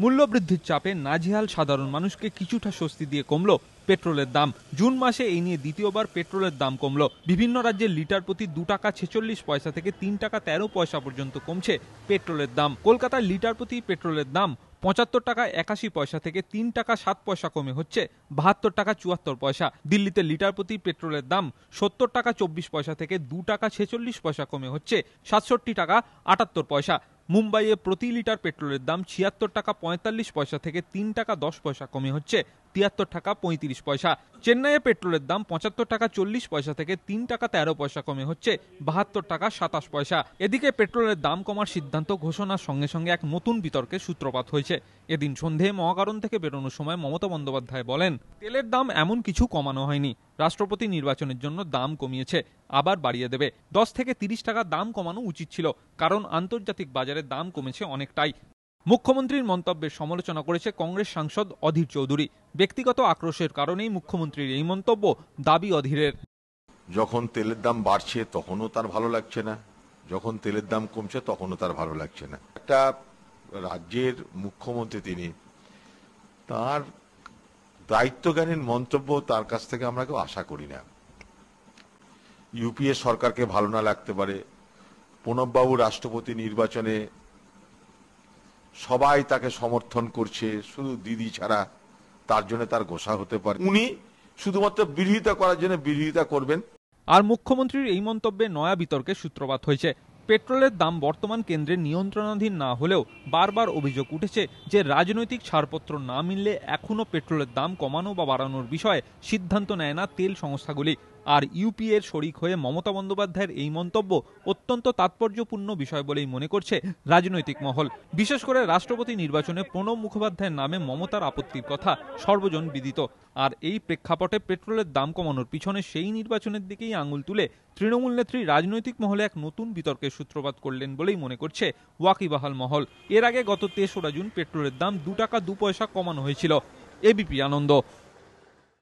মূল্যবৃদ্ধির চাপে নাজেহাল সাধারণ মানুষকে কিছুটা স্বস্তি দিয়ে কমলো পেট্রোলের দাম। জুন মাসে এই নিয়ে দ্বিতীয়বার পেট্রোলের দাম কমলো। বিভিন্ন রাজ্যে লিটার প্রতি 2 টাকা 46 পয়সা থেকে 3 টাকা 13 পয়সা পর্যন্ত কমছে পেট্রোলের দাম। কলকাতায় লিটার প্রতি পেট্রোলের দাম 75 টাকা 81 পয়সা থেকে 3 টাকা 7 পয়সা কমে হচ্ছে 72 টাকা 74 পয়সা। দিল্লিতে লিটার প্রতি পেট্রোলের দাম 70 টাকা 24 পয়সা থেকে 2 টাকা 46 পয়সা কমে হচ্ছে 67 টাকা 78 পয়সা। মুম্বাইয়ে প্রতি লিটার পেট্রোলের দাম 76 টাকা 45 পয়সা থেকে 3 টাকা 10 পয়সা কমে হচ্ছে 73 টাকা 35 পয়সা। চেন্নাইয়ে পেট্রোলের দাম 75 টাকা 40 পয়সা থেকে 3 টাকা 13 পয়সা কমে হচ্ছে 72 টাকা 27 পয়সা। এদিকে পেট্রোলের দাম কমার সিদ্ধান্ত ঘোষণার সঙ্গে সঙ্গে এক নতুন বিতর্কের সূত্রপাত হয়েছে। এদিন সন্ধে মহাকারণ থেকে বেরোনোর সময় মমতা বন্দ্যোপাধ্যায় বলেন, তেলের দাম এমন কিছু কমানো হয়নি, রাষ্ট্রপতি নির্বাচনের জন্য দাম কমিয়েছে, আবার বাড়িয়ে দেবে। 10 থেকে 30 টাকা দাম কমানো উচিত ছিল, কারণ আন্তর্জাতিক বাজারে দাম কমেছে অনেকটাই। মুখ্যমন্ত্রীর মন্তব্যের সমালোচনা করেছে কংগ্রেস সাংসদ অধীর চৌধুরী। ব্যক্তিগত আক্রোশের কারণেই মুখ্যমন্ত্রীর এই মন্তব্য, দাবি অধীরের। যখন তেলের দাম বাড়ছে তখনও তার ভালো লাগছে না, যখন তেলের দাম কমছে তখনও তার ভালো লাগছে না। একটা রাজ্যের মুখ্যমন্ত্রী, তিনি তার দায়িত্বজ্ঞানীর মন্তব্য তার কাছ থেকে আমরা কেউ আশা করি না। ইউপিএ সরকারকে ভালো না লাগতে পারে, প্রণববাবু রাষ্ট্রপতি নির্বাচনে সবাই তাকে সমর্থন করছে, শুধু দিদি ছাড়া, তার জন্য তার গোসা হতে পারে। উনি শুধুমাত্র বিরোধিতা করার জন্য বিরোধিতা করবেন। আর মুখ্যমন্ত্রীর এই মন্তব্যে নয়া বিতর্কের সূত্রপাত হয়েছে। পেট্রোলের দাম বর্তমান কেন্দ্রের নিয়ন্ত্রণাধীন না হলেও বারবার অভিযোগ উঠেছে যে রাজনৈতিক ছাড়পত্র না মিললে এখনো পেট্রোলের দাম কমানো বা বাড়ানোর বিষয়ে সিদ্ধান্ত নেয় না তেল সংস্থাগুলি। আর ইউপিএ এর শরিক হয়ে মমতা বন্দ্যোপাধ্যায়ের এই মন্তব্য অত্যন্ত তাৎপর্যপূর্ণ বিষয় বলেই মনে করছে রাজনৈতিক মহল। বিশেষ করে রাষ্ট্রপতি নির্বাচনে প্রণব মুখোপাধ্যায়ের নামে মমতার আপত্তির কথা সর্বজন বিদিত। আর এই প্রেক্ষাপটে পেট্রোলের দাম কমানোর পিছনে সেই নির্বাচনের দিকেই আঙুল তুলে তৃণমূল নেত্রী রাজনৈতিক মহলে এক নতুন বিতর্কের সূত্রপাত করলেন বলেই মনে করছে ওয়াকিবহাল মহল। এর আগে গত 3রা জুন পেট্রোলের দাম 2 টাকা 2 পয়সা কমানো হয়েছিল। এবিপি আনন্দ।